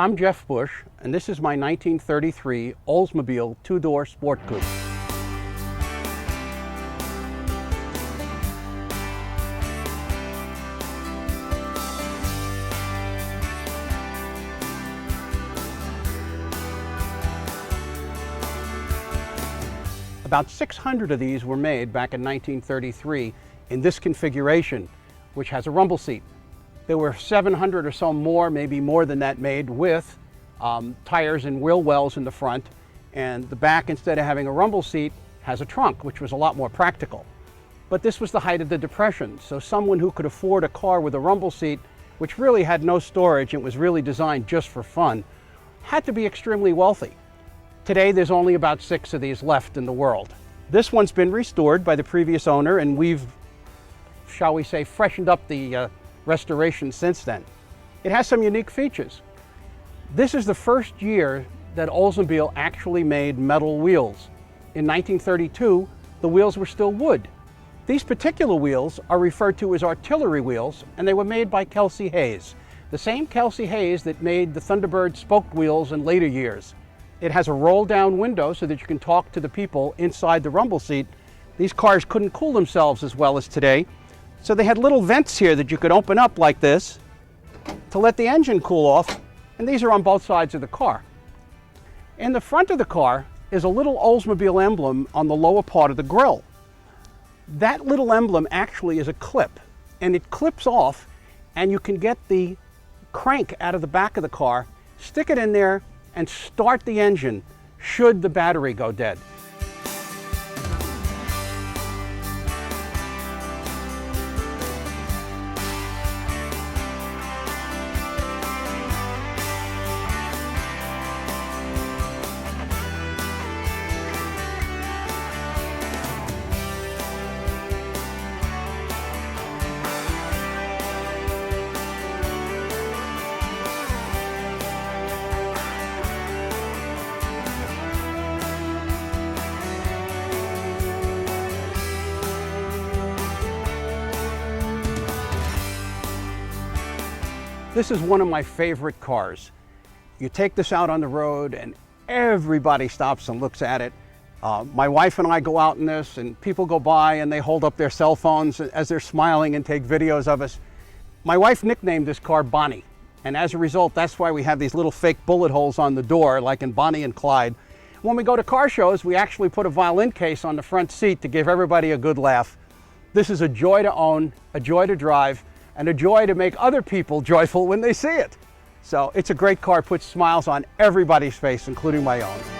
I'm Jeff Busch, and this is my 1933 Oldsmobile two-door Sport Coupe. About 600 of these were made back in 1933 in this configuration, which has a rumble seat. There were 700 or so more, maybe more than that, made with tires and wheel wells in the front, and the back, instead of having a rumble seat, has a trunk, which was a lot more practical. But this was the height of the Depression, so someone who could afford a car with a rumble seat, which really had no storage and was really designed just for fun, had to be extremely wealthy. Today, there's only about 6 of these left in the world. This one's been restored by the previous owner, and we've, shall we say, freshened up the restoration since then. It has some unique features. This is the first year that Oldsmobile actually made metal wheels. In 1932, the wheels were still wood. These particular wheels are referred to as artillery wheels, and they were made by Kelsey Hayes, the same Kelsey Hayes that made the Thunderbird spoked wheels in later years. It has a roll-down window so that you can talk to the people inside the rumble seat. These cars couldn't cool themselves as well as today, so they had little vents here that you could open up like this to let the engine cool off, and these are on both sides of the car. In the front of the car is a little Oldsmobile emblem on the lower part of the grille. That little emblem actually is a clip, and it clips off, and you can get the crank out of the back of the car, stick it in there, and start the engine should the battery go dead. This is one of my favorite cars. You take this out on the road and everybody stops and looks at it. My wife and I go out in this and people go by and they hold up their cell phones as they're smiling and take videos of us. My wife nicknamed this car Bonnie, and as a result, that's why we have these little fake bullet holes on the door, like in Bonnie and Clyde. When we go to car shows, we actually put a violin case on the front seat to give everybody a good laugh. This is a joy to own, a joy to drive, and a joy to make other people joyful when they see it. So it's a great car, puts smiles on everybody's face, including my own.